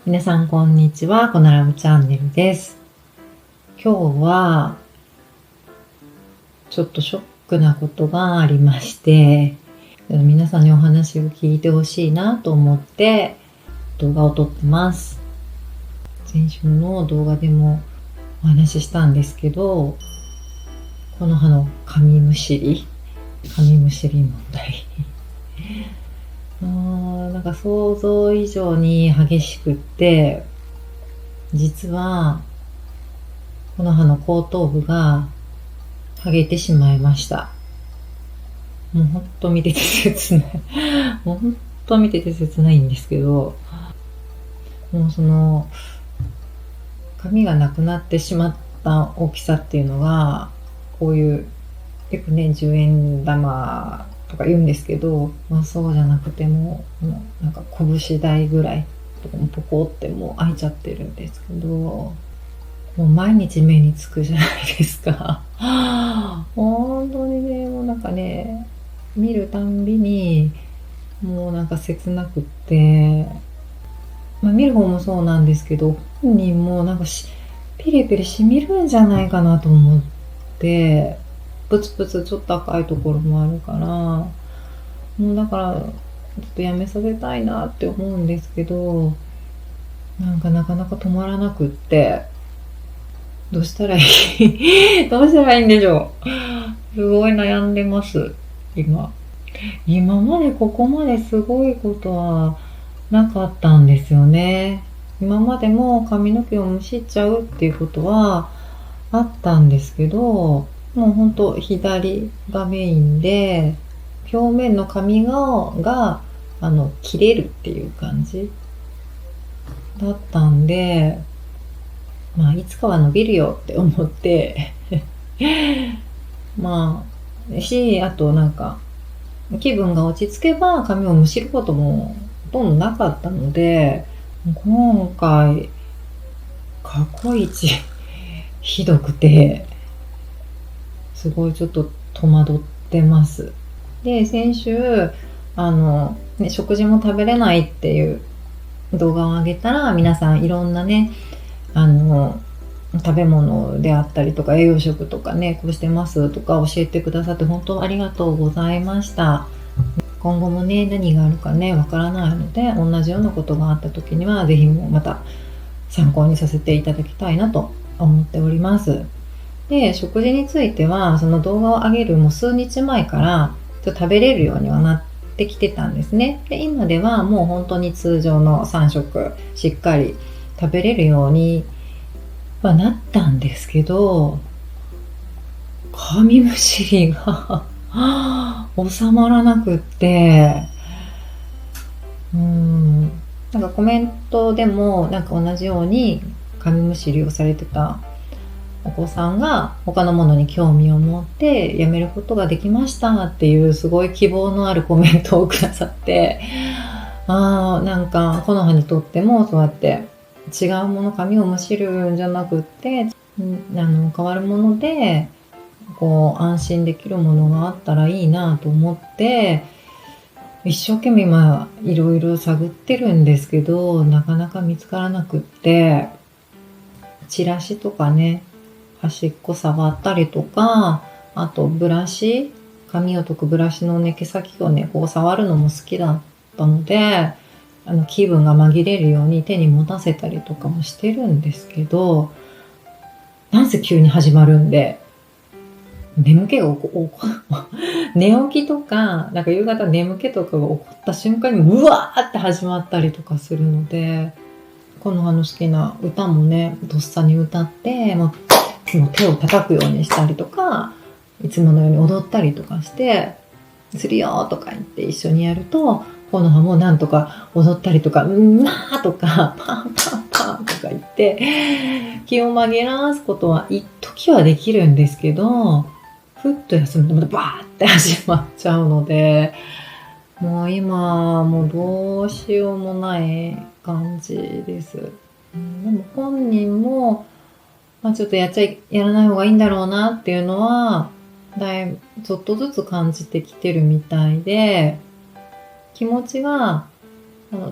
皆さんこんにちは、こならむチャンネルです。今日はちょっとショックなことがありまして、皆さんにお話を聞いてほしいなと思って動画を撮ってます。先週の動画でもお話ししたんですけど、この葉のカミムシリ問題なんか想像以上に激しくって、実はこの葉の後頭部が剥げてしまいました。もうほんと見てて切ないもうほんと見てて切ないんですけど、もうその髪がなくなってしまった大きさっていうのが、こういうよくね10円玉とか言うんですけど、そうじゃなくてもうなんか拳大ぐらいとかもポコってもう開いちゃってるんですけど、もう毎日目につくじゃないですか本当にね、もうなんかね、見るたんびにもうなんか切なくって、見る方もそうなんですけど、本人もなんかピリピリしみるんじゃないかなと思って、プツプツちょっと赤いところもあるから、もうだからちょっとやめさせたいなって思うんですけど、なんかなかなか止まらなくって、どうしたらいいどうしたらいいんでしょう。すごい悩んでます今までここまですごいことはなかったんですよね。今までも髪の毛をむしっちゃうっていうことはあったんですけど、もうほんと左がメインで、表面の髪が切れるっていう感じだったんで、いつかは伸びるよって思ってあとなんか気分が落ち着けば髪をむしることもほとんどなかったので、今回過去一ひどくて、すごいちょっと戸惑ってます。で、先週食事も食べれないっていう動画を上げたら、皆さんいろんなね食べ物であったりとか栄養食とかね、こうしてますとか教えてくださって本当ありがとうございました。今後もね、何があるかねわからないので、同じようなことがあった時にはぜひもうまた参考にさせていただきたいなと思っております。で、食事についてはその動画を上げるもう数日前から食べれるようにはなってきてたんですね。で、今ではもう本当に通常の3食しっかり食べれるようにはなったんですけど、カミムシリが収まらなくって、なんかコメントでもなんか同じようにカミムシリをされてたお子さんが他のものに興味を持ってやめることができましたっていうすごい希望のあるコメントをくださって、なんかこの葉にとってもそうやって違うもの、髪をむしるんじゃなくって変わるものでこう安心できるものがあったらいいなと思って一生懸命今いろいろ探ってるんですけど、なかなか見つからなくって、チラシとかね、端っこ触ったりとか、あとブラシ、髪を解くブラシのね、毛先をねこう触るのも好きだったので、気分が紛れるように手に持たせたりとかもしてるんですけど、なんせ急に始まるんで、眠気が寝起きとか、なんか夕方眠気とかが起こった瞬間にうわーって始まったりとかするので、この好きな歌もね、とっさに歌って、手を叩くようにしたりとか、いつものように踊ったりとかして、するよとか言って一緒にやると、この葉もなんとか踊ったりとか、とか、パンパンパンとか言って、気を紛らわすことは一時はできるんですけど、ふっと休むとまたバーって始まっちゃうので、もう今もうどうしようもない感じです。でも本人も、ちょっとやらない方がいいんだろうなっていうのはちょっとずつ感じてきてるみたいで、気持ちは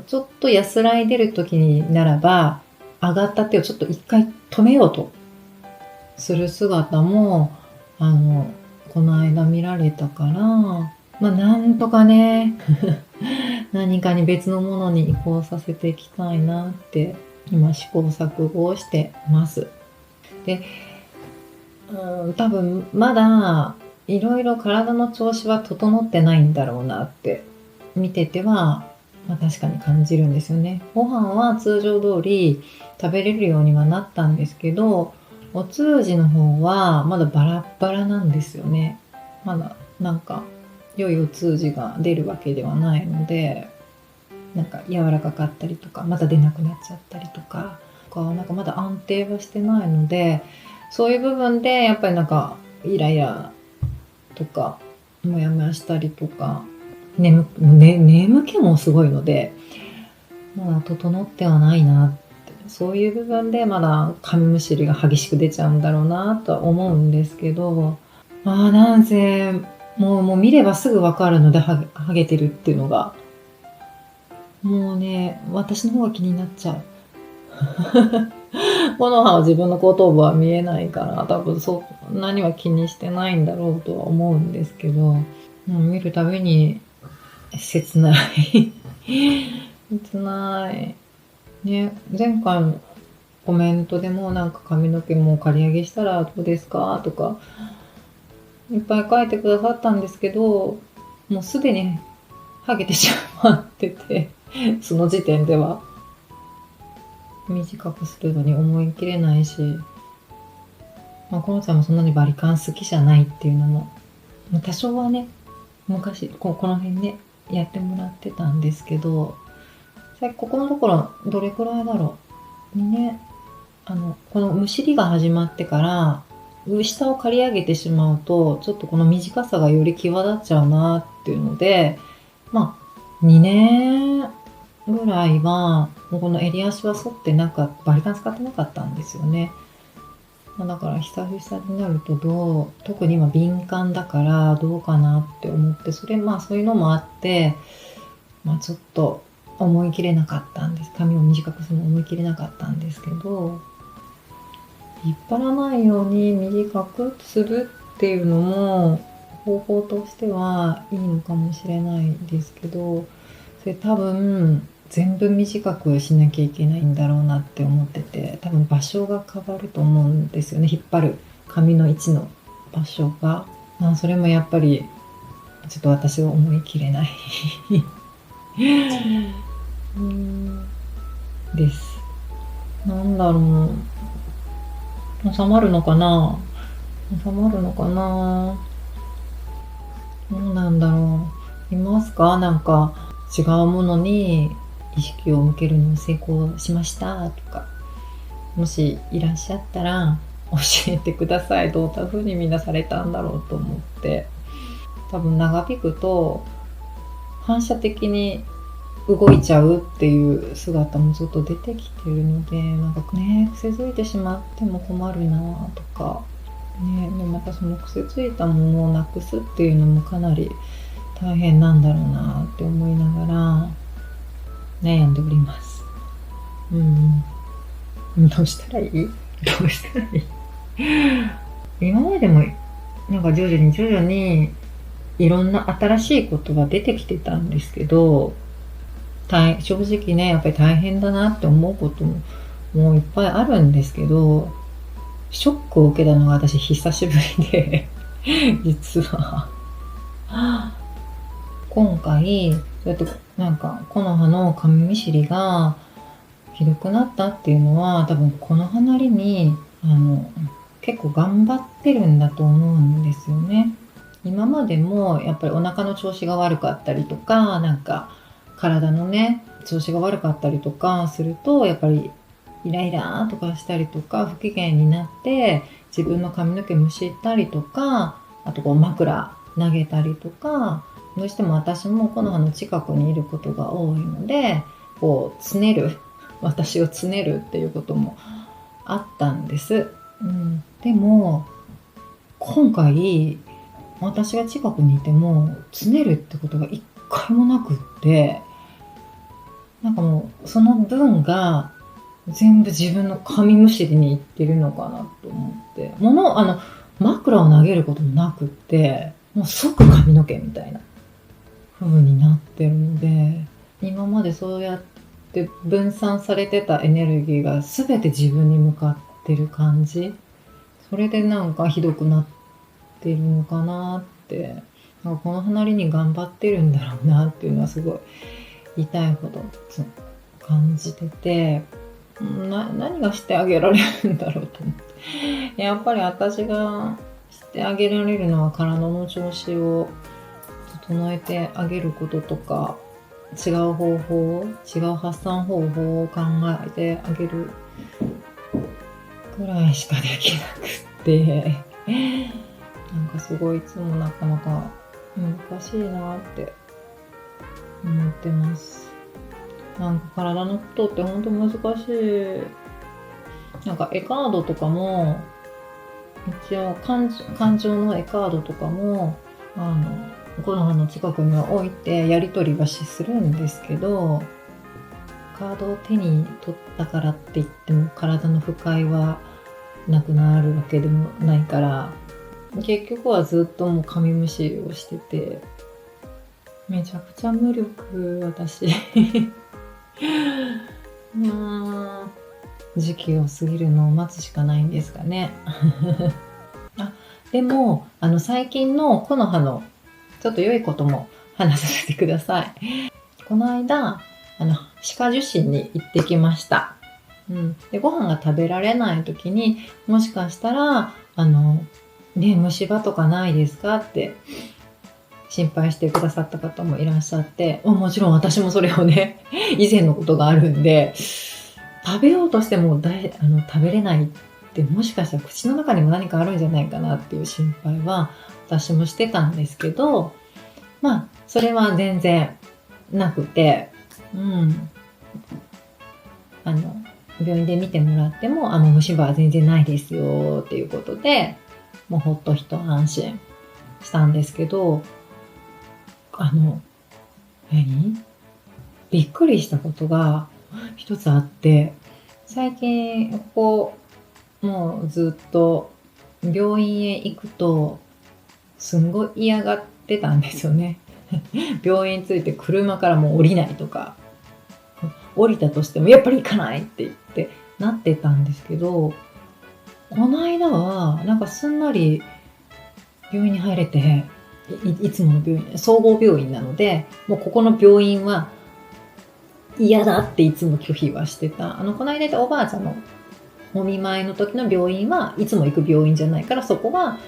ちょっと安らいでる時にならば、上がった手をちょっと一回止めようとする姿も、この間見られたから、なんとかね、何かに別のものに移行させていきたいなって、今試行錯誤をしてます。で、多分まだいろいろ体の調子は整ってないんだろうなって見てては、確かに感じるんですよね。ご飯は通常通り食べれるようにはなったんですけど、お通じの方はまだバラッバラなんですよね。まだなんか良いお通じが出るわけではないので、なんか柔らかかったりとか、また出なくなっちゃったりとか、なんかまだ安定はしてないので、そういう部分でやっぱりなんかイライラとかモヤモヤしたりとか、眠気もすごいので、まだ整ってはないなって、そういう部分でまだ髪むしりが激しく出ちゃうんだろうなとは思うんですけど、なんせもう見ればすぐわかるので、ハゲてるっていうのがもうね、私の方が気になっちゃう。この葉は自分の後頭部は見えないから、多分そんなには気にしてないんだろうとは思うんですけど、もう見るたびに切ない。切ない。ね、前回のコメントでもなんか髪の毛も刈り上げしたらどうですかとか、いっぱい書いてくださったんですけど、もうすでにハゲてしまってて、その時点では。短くするのに思い切れないし、このちゃんもそんなにバリカン好きじゃないっていうのも、多少はね、昔この辺ねやってもらってたんですけど、ここのところどれくらいだろうにね、このむしりが始まってから下を刈り上げてしまうと、ちょっとこの短さがより際立っちゃうなっていうので、2年ぐらいはもうこの襟足は剃ってバリカン使ってなかったんですよね。だから久々になると特に今敏感だからどうかなって思って、そういうのもあって、ちょっと思い切れなかったんです。髪を短くするの思い切れなかったんですけど、引っ張らないように短くするっていうのも方法としてはいいのかもしれないですけど、それ多分全部短くしなきゃいけないんだろうなって思ってて、多分場所が変わると思うんですよね。引っ張る髪の位置の場所が、それもやっぱりちょっと私は思い切れないです。なんだろう、収まるのかな、どうなんだろう。いますか？なんか違うものに意識を向けるのに成功しましたとか、もしいらっしゃったら教えてください。どんな風にみんなされたんだろうと思って。多分長引くと反射的に動いちゃうっていう姿もちょっと出てきてるので、癖づいてしまっても困るなとかね。でもまたその癖ついたものをなくすっていうのもかなり大変なんだろうなって思いながら悩んでおります。どうしたらいい今までも徐々にいろんな新しいことが出てきてたんですけど、正直ねやっぱり大変だなって思うこともういっぱいあるんですけど、ショックを受けたのが私久しぶりで実は今回そうやって木の葉の髪見知りがひどくなったっていうのは、多分この葉なりに結構頑張ってるんだと思うんですよね。今までもやっぱりお腹の調子が悪かったりとか、体のね調子が悪かったりとかすると、やっぱりイライラとかしたりとか不機嫌になって自分の髪の毛むしったりとか、あと枕投げたりとか、どうしても私もこの葉の近くにいることが多いので、私をつねるっていうこともあったんです。でも今回私が近くにいてもつねるってことが一回もなくって、なんかもうその分が全部自分の髪むしりにいってるのかなと思って、枕を投げることもなくって、もう即髪の毛みたいな風になってるので、今までそうやって分散されてたエネルギーが全て自分に向かってる感じ。それでなんかひどくなってるのかなって、なんかこの離れに頑張ってるんだろうなっていうのはすごい痛いほど感じてて、何がしてあげられるんだろうと思って。やっぱり私がしてあげられるのは体の調子を整えてあげることとか、違う発散方法を考えてあげるくらいしかできなくって、なんかすごいいつもなかなか難しいなって思ってます。なんか体のことって本当難しい。なんか絵カードとかも、一応感情の絵カードとかも、コノハの近くには置いてやり取りはするんですけど、カードを手に取ったからって言っても体の不快はなくなるわけでもないから、結局はずっともう紙むしりをしてて、めちゃくちゃ無力、私。時期を過ぎるのを待つしかないんですかね。でも最近のコノハのちょっと良いことも話させてください。この間歯科受診に行ってきました。でご飯が食べられない時に、もしかしたら虫歯とかないですかって心配してくださった方もいらっしゃって、もちろん私もそれをね、以前のことがあるんで、食べようとしても食べれないって、もしかしたら口の中にも何かあるんじゃないかなっていう心配は私もしてたんですけど、それは全然なくて、病院で見てもらっても、虫歯は全然ないですよっていうことで、もうほっと一安心したんですけど、びっくりしたことが一つあって、最近もうずっと病院へ行くとすんごい嫌がってたんですよね。病院に着いて車からもう降りないとか、降りたとしてもやっぱり行かないって言ってなってたんですけど、この間はなんかすんなり病院に入れて、いつもの病院、総合病院なので、もうここの病院は嫌だっていつも拒否はしてた。この間いたおばあちゃんのお見舞いの時の病院はいつも行く病院じゃないから、そこは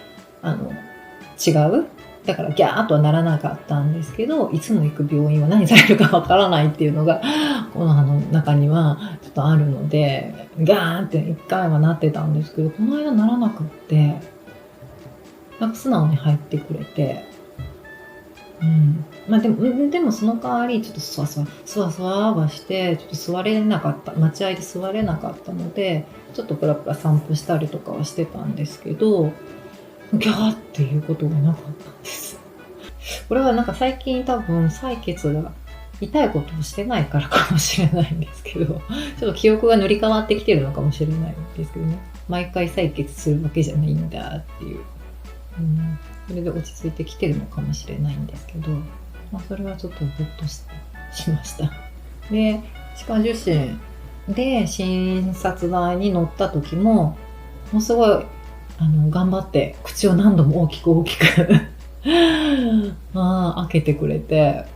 違う。だからギャーとはならなかったんですけど、いつも行く病院は何されるかわからないっていうのがこの中にはちょっとあるので、ギャーって一回はなってたんですけど、この間ならなくって、なんか素直に入ってくれて、でもその代わりちょっとそわそわはして、ちょっと座れなかった、待合で座れなかったので、ちょっとプラプラ散歩したりとかはしてたんですけど、ギャーっていうことがなかったんです。これはなんか最近多分採血が痛いことをしてないからかもしれないんですけど、ちょっと記憶が塗り替わってきてるのかもしれないんですけどね。毎回採血するわけじゃないんだっていう。それで落ち着いてきてるのかもしれないんですけど、それはちょっとほっとしました。で、歯科受診で診察台に乗った時も、もうすごい頑張って口を何度も大きく開けてくれて、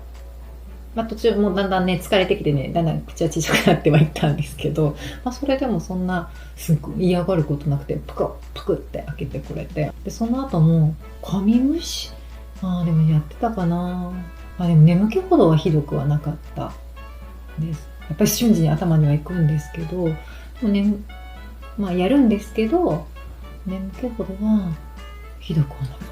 途中もうだんだんね疲れてきてね、だんだん口は小さくなってはいったんですけど、それでもそんなすごい嫌がることなくて、パクって開けてくれて、でその後も髪むしでもやってたかな。でも眠気ほどはひどくはなかったです。やっぱり瞬時に頭には行くんですけど、やるんですけど、眠気ほどはひどくはなかった。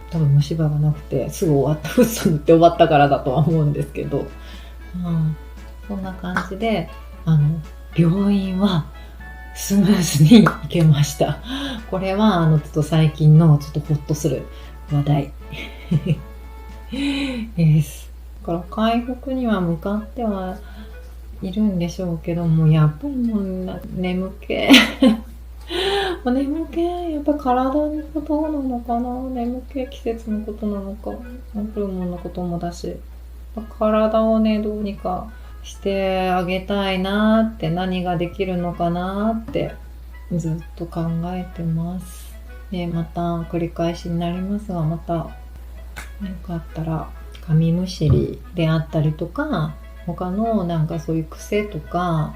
多分虫歯がなくてすぐ終わった、フッ素塗って終わったからだとは思うんですけど、そんな感じで病院はスムーズに行けました。これはちょっと最近のちょっとホッとする話題です。だから回復には向かってはいるんでしょうけども、やっぱりもう眠気もう眠気、やっぱ体のことなのかな、眠気季節のことなのか、ホルモンのこともだし、体をね、どうにかしてあげたいなって、何ができるのかなってずっと考えてます。で、また繰り返しになりますが、また何かあったら、カミムシリであったりとか、他のなんかそういう癖とか、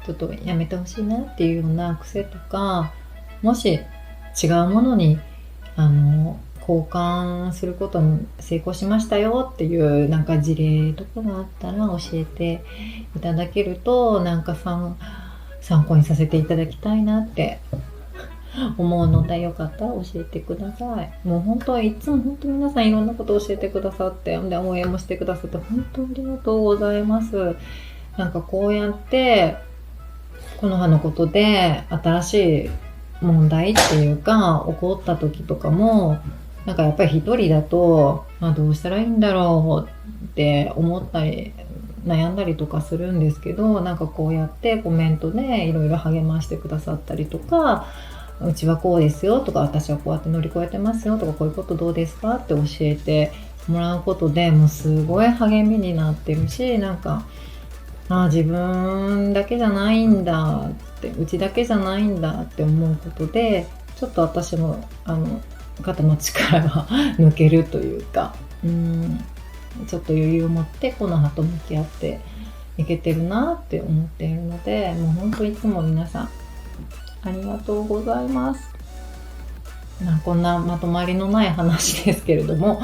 ちょっとやめてほしいなっていうような癖とか、もし違うものに交換することに成功しましたよっていうなんか事例とかがあったら教えていただけると、なんか参考にさせていただきたいなって思うので、よかったら教えてください。もう本当いつも本当皆さんいろんなことを教えてくださって、で応援もしてくださって本当にありがとうございます。なんかこうやってこの葉のことで新しい問題っていうか起こった時とかも、なんかやっぱり一人だと、どうしたらいいんだろうって思ったり悩んだりとかするんですけど、なんかこうやってコメントでいろいろ励ましてくださったりとか、うちはこうですよとか、私はこうやって乗り越えてますよとか、こういうことどうですかって教えてもらうことでもうすごい励みになってるし、なんか自分だけじゃないんだって、うちだけじゃないんだって思うことで、ちょっと私も肩の力が抜けるというか、ちょっと余裕を持ってこの葉と向き合っていけてるなって思っているので、もう本当いつも皆さんありがとうございます。こんなまとまりのない話ですけれども、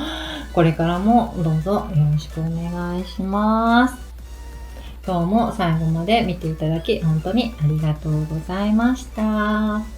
これからもどうぞよろしくお願いします。今日も最後まで見ていただき本当にありがとうございました。